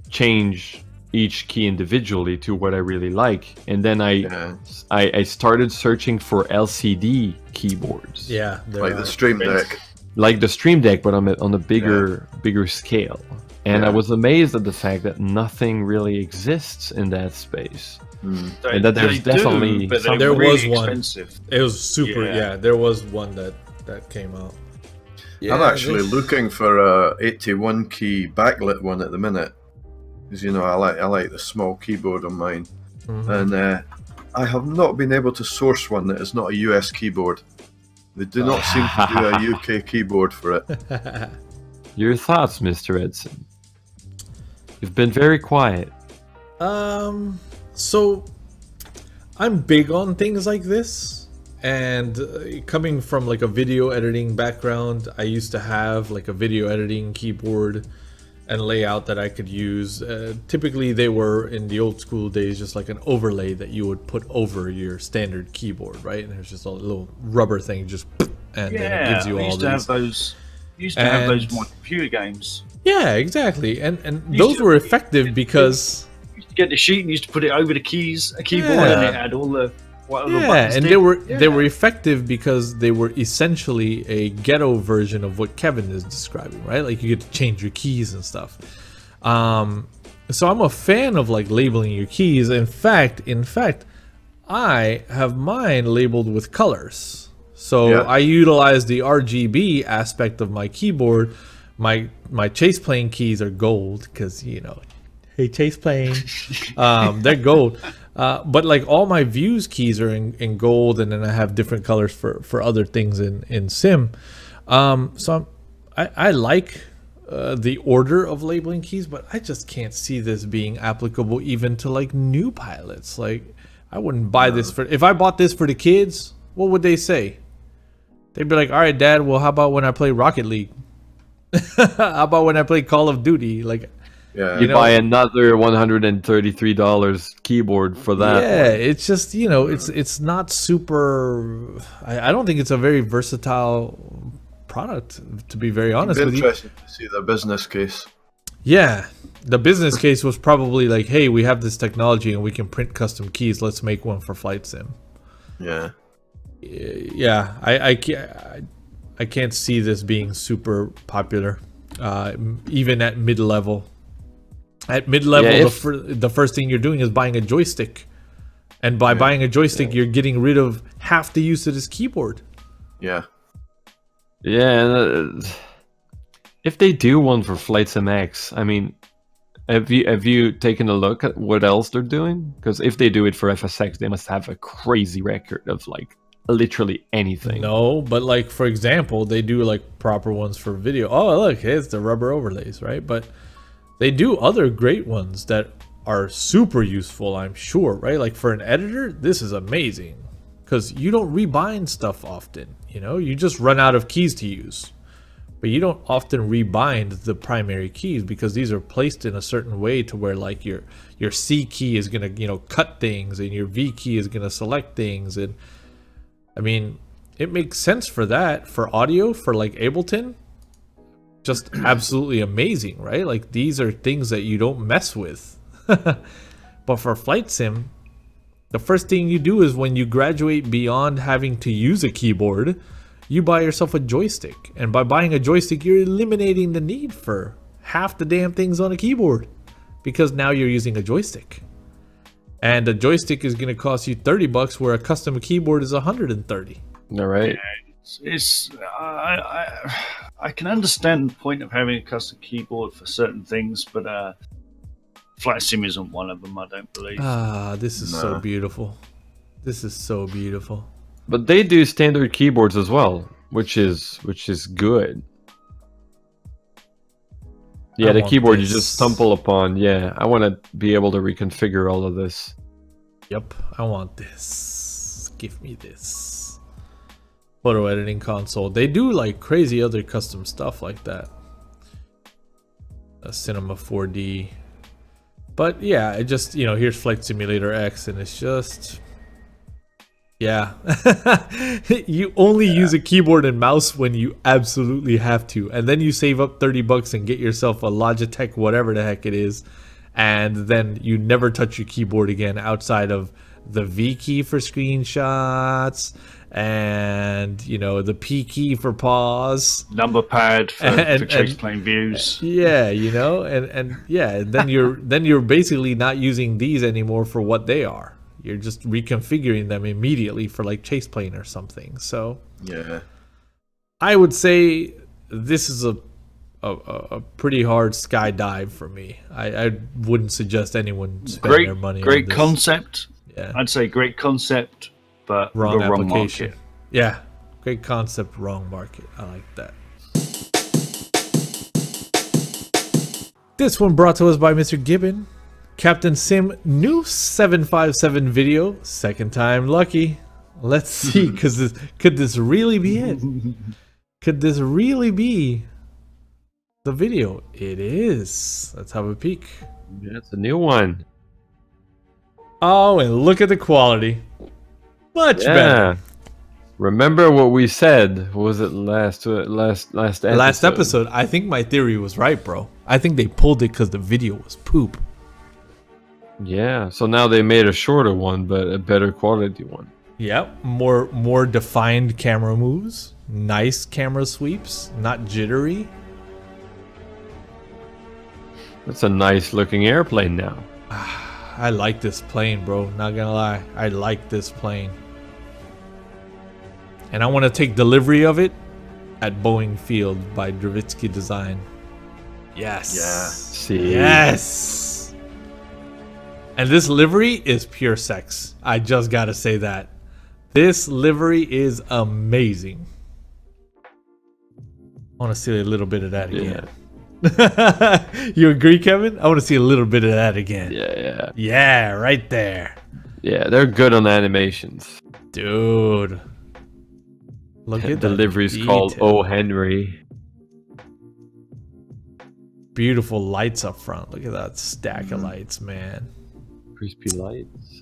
change each key individually to what I really like? And then I started searching for LCD keyboards. Yeah, like the Stream Deck. Like the Stream Deck, but on a bigger scale. And I was amazed at the fact that nothing really exists in that space. And that there's definitely there really was one. Expensive. It was super. There was one that came out. I'm actually looking for a 81 key backlit one at the minute, because you know I like the small keyboard on mine, and I have not been able to source one that is not a US keyboard. They do not seem to do a UK keyboard for it. Your thoughts, Mr. Edson? You've been very quiet. So I'm big on things like this, and coming from like a video editing background, I used to have like a video editing keyboard and layout that I could use. Typically they were, in the old school days, just like an overlay that you would put over your standard keyboard, right? And there's just a little rubber thing, just and then it gives you all these. Used to have those in my computer games. Yeah, exactly. And those were effective because get the sheet and used to put it over the keyboard, and it had all the buttons. And they were effective because they were essentially a ghetto version of what Kevin is describing, right? Like you get to change your keys and stuff. So I'm a fan of like labeling your keys. In fact, I have mine labeled with colors. So I utilize the RGB aspect of my keyboard. My chase plane keys are gold because, you know, hey, chase plane, they're gold. But like all my views keys are in gold, and then I have different colors for other things in Sim. So I like the order of labeling keys, but I just can't see this being applicable even to like new pilots. Like I wouldn't buy this for, if I bought this for the kids, what would they say? They'd be like, all right, Dad, well, how about when I play Rocket League? How about when I play Call of Duty? Like, you buy another $133 keyboard for that. Yeah, it's just, you know, it's not super. I don't think it's a very versatile product, to be very honest with you. Interesting to see the business case. Yeah, the business case was probably like, hey, we have this technology and we can print custom keys. Let's make one for Flight Sim. Yeah. Yeah, I can't see this being super popular, even at mid-level. At mid-level, the first thing you're doing is buying a joystick. And by buying a joystick, you're getting rid of half the use of this keyboard. Yeah. Yeah, if they do one for FlightSimX, I mean, have you taken a look at what else they're doing? Because if they do it for FSX, they must have a crazy record of like literally anything. No, but like for example, they do like proper ones for video. Oh, look, it's the rubber overlays, right? But they do other great ones that are super useful, I'm sure, right? Like for an editor, this is amazing because you don't rebind stuff often. You know, you just run out of keys to use. But you don't often rebind the primary keys because these are placed in a certain way to where like your C key is gonna, you know, cut things and your V key is gonna select things. And I mean, it makes sense for that. For audio, for like Ableton, just absolutely amazing, right? Like these are things that you don't mess with. But for Flight Sim, the first thing you do is when you graduate beyond having to use a keyboard, you buy yourself a joystick. And by buying a joystick, you're eliminating the need for half the damn things on a keyboard because now you're using a joystick. And a joystick is going to cost you 30 bucks where a custom keyboard is 130. All right. I can understand the point of having a custom keyboard for certain things, but FlightSim isn't one of them, I don't believe. Ah, this is so beautiful. This is so beautiful. But they do standard keyboards as well, which is good. Yeah, the keyboard you just stumble upon. Yeah, I want to be able to reconfigure all of this. Yep, I want this. Give me this. Photo editing console. They do like crazy other custom stuff like that. A Cinema 4D. But yeah, it just, you know, here's Flight Simulator X and it's just... Yeah, you only use a keyboard and mouse when you absolutely have to, and then you save up 30 bucks and get yourself a Logitech whatever the heck it is, and then you never touch your keyboard again outside of the V key for screenshots and, you know, the P key for pause, number pad for chase plane views. Yeah, you know, and yeah, then you're basically not using these anymore for what they are. You're just reconfiguring them immediately for like chase plane or something. So yeah, I would say this is a pretty hard skydive for me. I wouldn't suggest anyone spend their money on this. Great concept. Yeah, I'd say great concept, but wrong the wrong application. market. Yeah, great concept, wrong market. I like that. This one brought to us by Mr. Gibbon. CaptainSim new 757 video, second time lucky. Let's see, because could this really be it? Could this really be the video? It is. Let's have a peek. Yeah, it's a new one. Oh, and look at the quality. Much better. Remember what we said? What was it last episode? Last episode. I think my theory was right, bro. I think they pulled it because the video was poop. Yeah, so now they made a shorter one, but a better quality one. Yep, more defined camera moves, nice camera sweeps, not jittery. That's a nice looking airplane now. I like this plane, bro. Not gonna lie, I like this plane, and I want to take delivery of it at Boeing Field by Dravitsky Design. Yes. Yeah. See. Yes. And this livery is pure sex. I just gotta say that. This livery is amazing. I want to see a little bit of that again. Yeah. You agree, Kevin? I want to see a little bit of that again. Yeah. Yeah, right there. Yeah, they're good on animations. Dude. Look at the livery's called O. Henry. Beautiful lights up front. Look at that stack of lights, man. Crispy lights.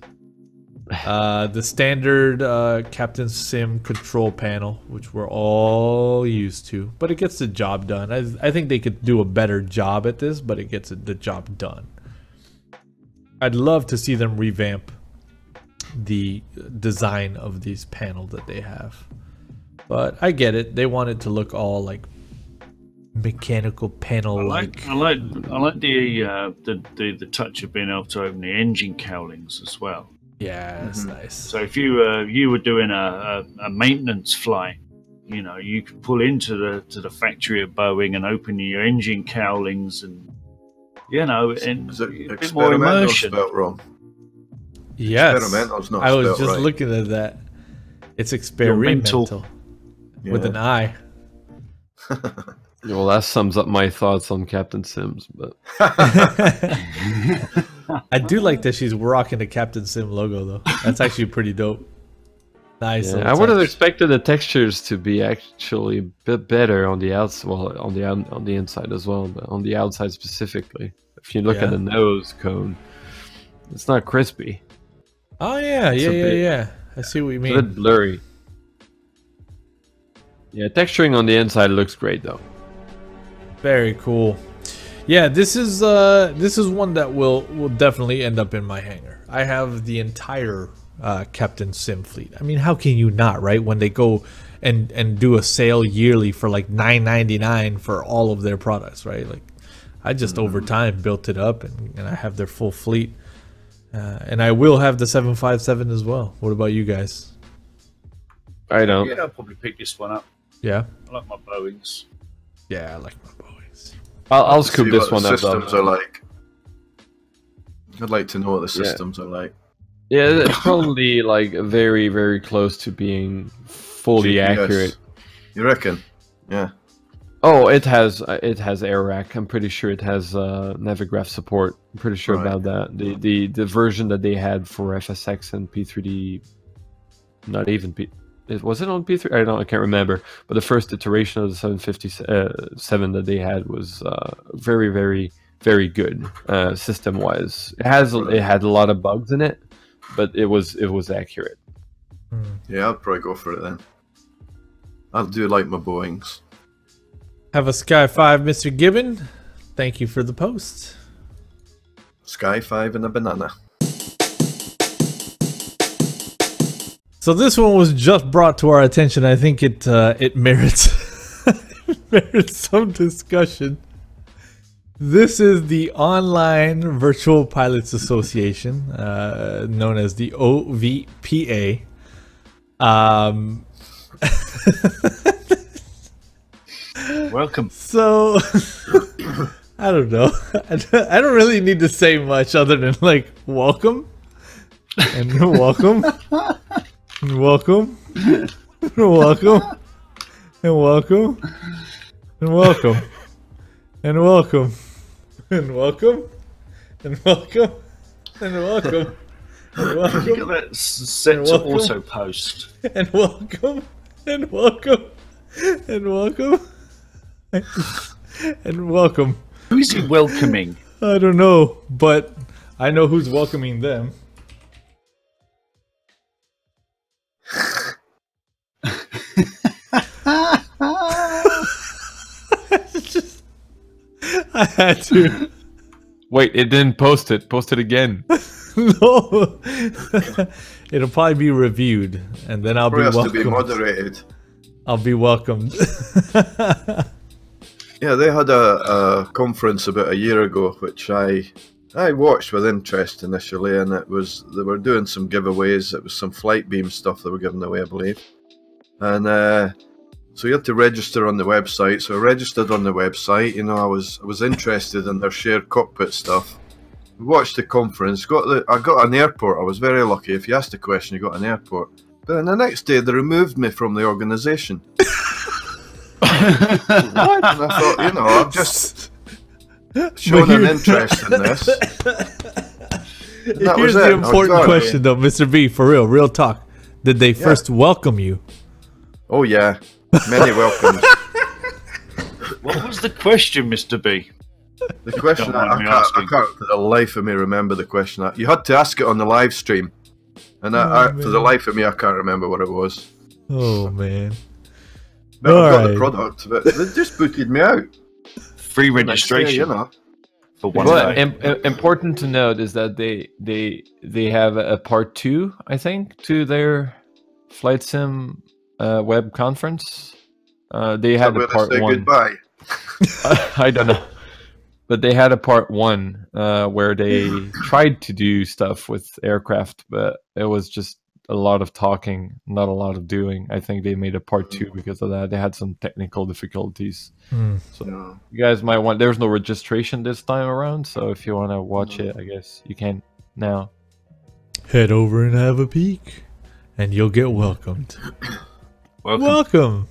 The standard CaptainSim control panel, which we're all used to, but it gets the job done. I think they could do a better job at this, but it gets the job done. I'd love to see them revamp the design of these panels that they have, but I get it. They want it to look all like mechanical panel like. I like the touch of being able to open the engine cowlings as well. Yeah, that's nice. So if you were doing a maintenance flight You know, you could pull into the factory at Boeing and open your engine cowlings, and you know, and Is it a bit more experimental immersion. spelt wrong? Yes. Experimental's not I was spelt just right. looking at that. It's experimental with an I. Well, that sums up my thoughts on Captain Sims, but I do like that she's rocking the Captain Sim logo though. That's actually pretty dope. Nice. yeah, little I would have touch. expected the textures to be actually a bit better on the outside, well, on the inside as well, but on the outside specifically. If you look Yeah. at the nose cone, it's not crispy. Oh yeah, It's a bit- yeah. I see what you It's a mean. bit blurry. Yeah, texturing on the inside looks great though. Very cool. Yeah, this is one that will definitely end up in my hangar. I have the entire Captain Sim fleet. I mean, how can you not, right? When they go and do a sale yearly for like $9.99 for all of their products, right? Like, I just over time built it up, and I have their full fleet. And I will have the 757 as well. What about you guys? I don't. Yeah, I'll probably pick this one up. Yeah? I like my Boeings. Yeah, I like my Boeings. I'll See scoop what this the one up systems though. are like. I'd like to know what the systems are like. Yeah, it's probably like very, very close to being fully GPS. accurate. You reckon? Yeah. Oh, it has AirRack. I'm pretty sure it has Navigraph support. I'm pretty sure Right. about that. The version that they had for FSX and P3D, not even P. Was it on P3? I don't know. I can't remember. But the first iteration of the 757 that they had was very, very, very good system-wise. It had a lot of bugs in it, but it was accurate. Yeah, I'll probably go for it then. I do like my Boeings. Have a Sky 5, Mr. Gibbon. Thank you for the post. Sky 5 and a banana. So this one was just brought to our attention. I think it merits it merits some discussion. This is the Online Virtual Pilots Association, known as the OVPA. Welcome. So I don't know. I don't really need to say much other than like welcome and welcome and welcome and welcome and welcome and welcome and welcome and welcome and welcome and welcome and Look at welcome that set And to welcome. auto post. and welcome and welcome and welcome and welcome. Who is he welcoming? I don't know, but I know who's welcoming them. I had to. Wait, it didn't post it. Post it again. No. It'll probably be reviewed, and then I'll be Probably has to be welcomed. moderated. I'll be welcomed. Yeah, they had a conference about a year ago, which I watched with interest initially, and they were doing some giveaways. It was some flight beam stuff they were giving away, I believe. And so you had to register on the website. So I registered on the website. You know, I was interested in their shared cockpit stuff. Watched the conference. I got an airport. I was very lucky. If you asked a question, you got an airport. But then the next day, they removed me from the organisation. What? And I thought, you know, I've just shown an interest in this. And that Here's was the it. important question, though, Mr. B, for real talk. Did they first welcome you? Oh yeah, many welcomes. What was the question, Mr. B? The question Don't mind I me can't asking. for the life of me remember the question. You had to ask it on the live stream, and for the life of me, I can't remember what it was. Oh, man. But I've got Alright. the product, but they just booted me out. Free Next day, registration you know. for one But day. important to note is that they have a part 2, I think, to their FlightSim web conference. They had Where a they part say 1. goodbye. I don't know. But they had a part 1 where they tried to do stuff with aircraft, but it was just a lot of talking, not a lot of doing. I think they made a part 2 because of that. They had some technical difficulties. So you guys might want. There's no registration this time around, so if you want to watch it, I guess you can now. Head over and have a peek, and you'll get welcomed. Welcome.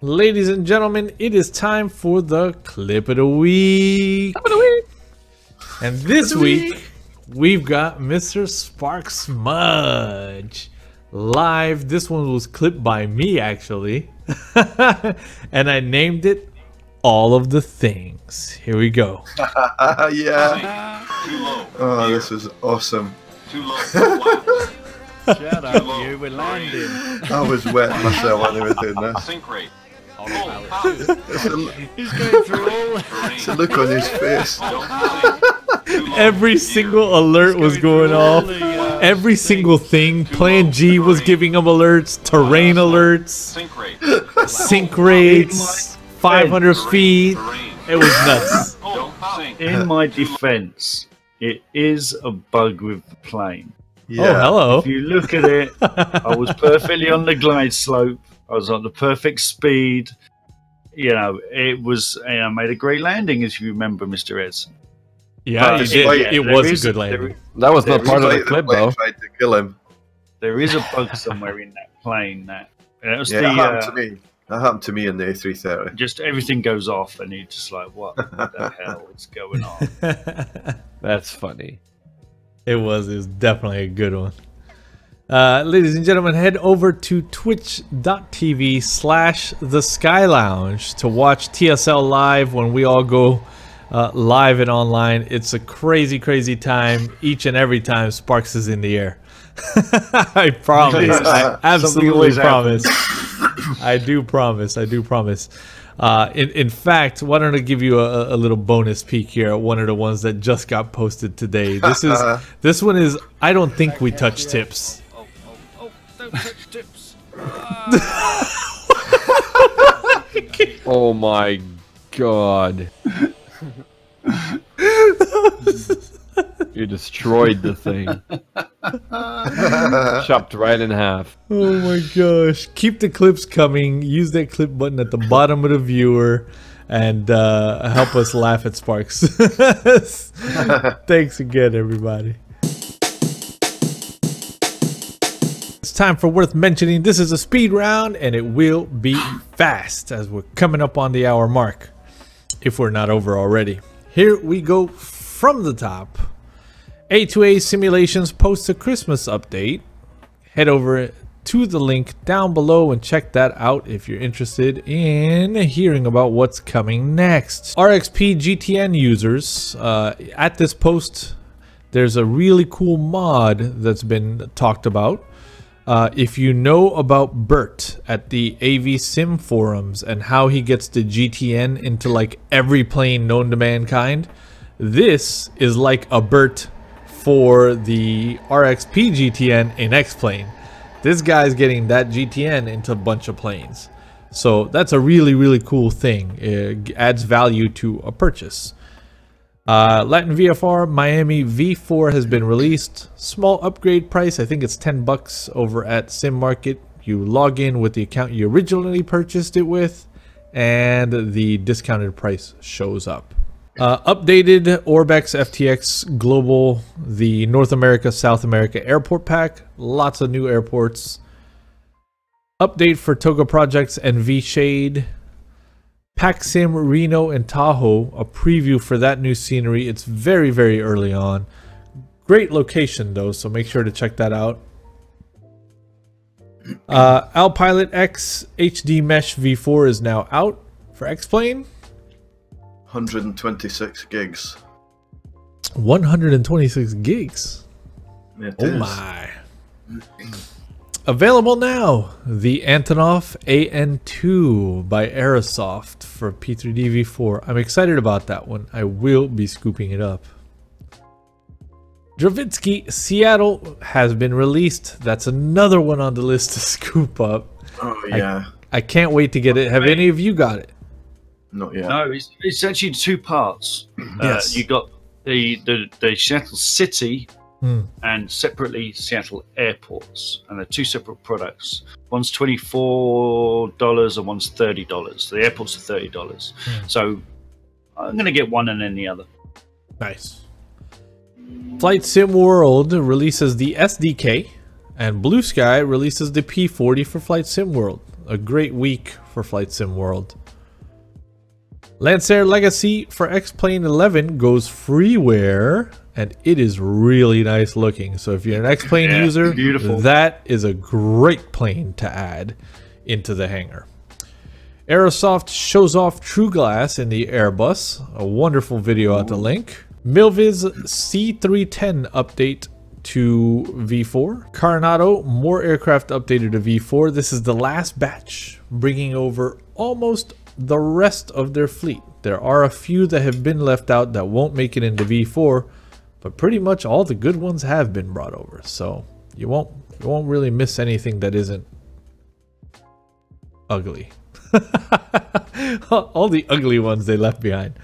Ladies and gentlemen, it is time for the clip of the week. And this week, we've got Mr. Sparks Smudge live. This one was clipped by me, actually. And I named it All of the Things. Here we go. Yeah. Too low. Oh, this is awesome. Too low. Flat. Shut up, you. We're landing. I was wetting myself when they were doing this. Sink rate. He's going through all. It's a look on his face. Every single alert was going off. Every single thing. Plan G was giving him alerts. Terrain alerts. Sink rate. Sync rates. 500 feet. It was nuts. Don't sink. In my defense, it is a bug with the plane. Yeah. Oh, hello. If you look at it, I was perfectly on the glide slope. I was on the perfect speed. You know, it was. I made a great landing, as you remember, Mr. Edson. Yeah, you did. It was a good landing. That was not part of the Like clip, plane though. tried to kill him. There is a bug somewhere in that plane. That was Yeah, that happened to me. That happened to me in the A330. just everything goes off, and you're just like, what the hell is going on? That's funny. It was definitely a good one. Ladies and gentlemen, head over to twitch.tv/theskylounge to watch TSL live when we all go live and online. It's a crazy, crazy time each and every time Sparks is in the air. I promise. I absolutely promise. I do promise. I do promise. In fact, why don't I give you a little bonus peek here at one of the ones that just got posted today. This one is I don't think we touch tips. Don't touch tips. Oh my god. You destroyed the thing. Chopped right in half. Oh my gosh. Keep the clips coming. Use that clip button at the bottom of the viewer and help us laugh at Sparks. Thanks again, everybody. It's time for worth mentioning. This is a speed round and it will be fast as we're coming up on the hour mark, if we're not over already. Here we go from the top. A2A Simulations posts a Christmas update. Head over to the link down below and check that out if you're interested in hearing about what's coming next. RXP GTN users, at this post, there's a really cool mod that's been talked about. If you know about Bert at the AVSim forums and how he gets the GTN into like every plane known to mankind, this is like a Bert for the RXP GTN in X-Plane. This guy's getting that GTN into a bunch of planes. So that's a really, really cool thing. It adds value to a purchase. Latin VFR Miami V4 has been released. Small upgrade price. I think it's $10 over at Sim Market. You log in with the account you originally purchased it with, and the discounted price shows up. Updated ORBX FTX Global, the North America, South America airport pack. Lots of new airports. Update for Toga Projects and V-Shade. PACSIM Reno and Tahoe, a preview for that new scenery. It's very, very early on. Great location though, so make sure to check that out. Alpilot X HD Mesh V4 is now out for X-Plane. 126 gigs. 126 gigs. It Oh is. my. Available now, the Antonov AN2 by Aerosoft for P3D V4. I'm excited about that one. I will be scooping it up. Dravitsky Seattle has been released. That's another one on the list to scoop up. Oh yeah. I can't wait to get it. Have any of you got it? Not yet. No, it's actually two parts. Yes. You got the Seattle City and separately Seattle Airports, and they're two separate products. One's $24 and one's $30. The airports are $30. So I'm going to get one and then the other. Nice. Flight Sim World releases the SDK, and Blue Sky releases the P40 for Flight Sim World. A great week for Flight Sim World. Lancer Legacy for X-Plane 11 goes freeware, and it is really nice looking. So if you're an X-Plane user, beautiful. That is a great plane to add into the hangar. Aerosoft shows off True Glass in the Airbus. A wonderful video at the link. Milviz C310 update to V4. Coronado, more aircraft updated to V4. This is the last batch, bringing over almost the rest of their fleet. There are a few that have been left out that won't make it into V4, but pretty much all the good ones have been brought over. So you won't really miss anything that isn't ugly. All the ugly ones they left behind.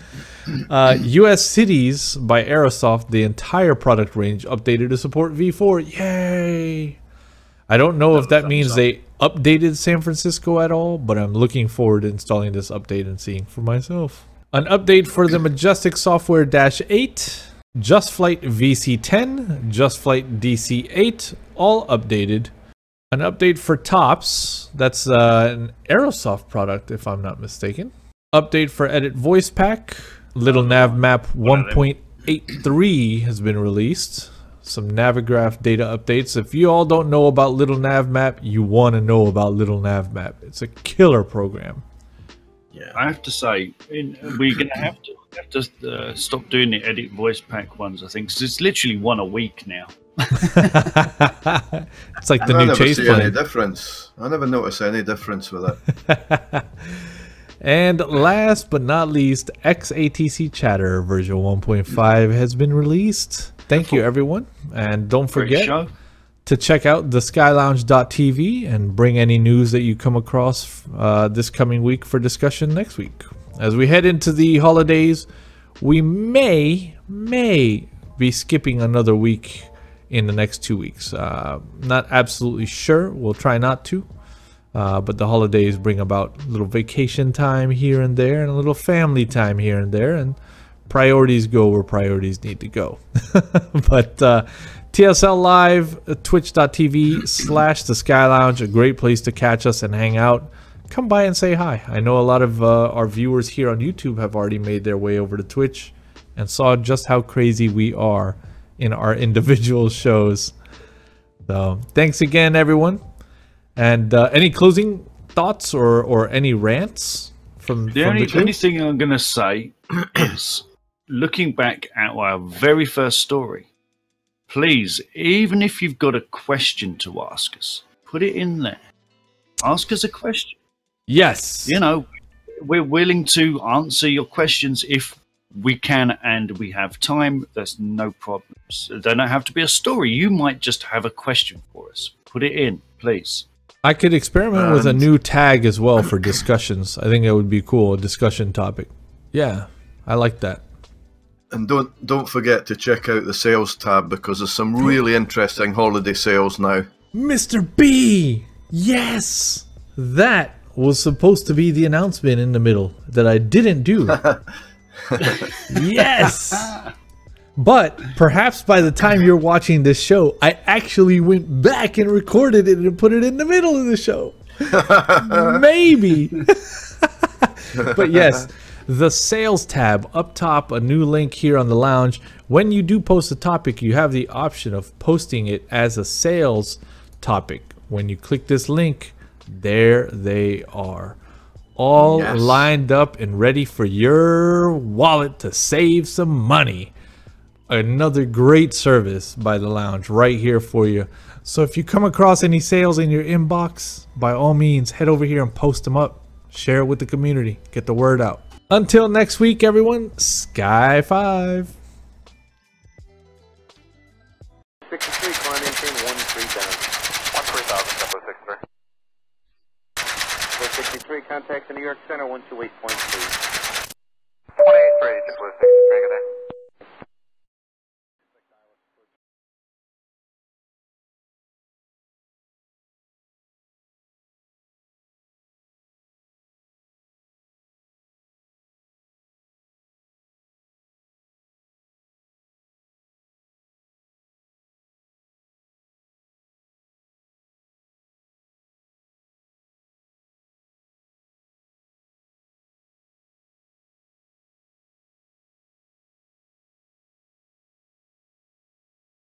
US Cities by Aerosoft, the entire product range updated to support V4. Yay! I don't know if that means they updated San Francisco at all, but I'm looking forward to installing this update and seeing for myself. An update for the Majestic Software Dash 8, Just Flight VC10, Just Flight DC8, all updated. An update for Tops, that's an Aerosoft product if I'm not mistaken. Update for Edit Voice Pack, Little Nav Map 1.83 has been released. Some Navigraph data updates. If you all don't know about Little Nav Map, you want to know about Little Nav Map. It's a killer program. Yeah, I have to say, we're going to have to stop doing the Edit Voice Pack ones, I think, because it's literally one a week now. It's like the new Chase plane. Any difference. I never notice any difference with it. And last but not least, XATC Chatter version 1.5 has been released. Thank you, everyone. And don't forget to check out the skylounge.tv and bring any news that you come across this coming week for discussion next week. As we head into the holidays, we may be skipping another week in the next 2 weeks. Not absolutely sure. We'll try not to. But the holidays bring about a little vacation time here and there and a little family time here and there, and priorities go where priorities need to go. But TSL Live, twitch.tv/the Sky Lounge, a great place to catch us and hang out. Come by and say hi. I know a lot of our viewers here on YouTube have already made their way over to Twitch and saw just how crazy we are in our individual shows. So thanks again, everyone. And any closing thoughts or any rants from the only thing I'm going to say is, looking back at our very first story, please, even if you've got a question to ask us, put it in there. Ask us a question. Yes. You know, we're willing to answer your questions if we can and we have time. There's no problems. They don't have to be a story. You might just have a question for us. Put it in, please. I could experiment with a new tag as well for discussions. I think that would be cool, a discussion topic. Yeah, I like that. And don't forget to check out the sales tab, because there's some really interesting holiday sales now. Mr. B! Yes! That was supposed to be the announcement in the middle that I didn't do. Yes! But perhaps by the time you're watching this show, I actually went back and recorded it and put it in the middle of the show. Maybe. But yes, the sales tab up top, a new link here on the lounge. When you do post a topic, you have the option of posting it as a sales topic. When you click this link, there they are. All lined up and ready for your wallet to save some money. Another great service by the lounge right here for you. So if you come across any sales in your inbox, by all means, head over here and post them up. Share it with the community. Get the word out. Until next week, everyone, Sky 5. 63, climb maintain 13 down. 13,000, number 63. 63, contact the New York Center 128.3. 28 for 8, just 63, good day.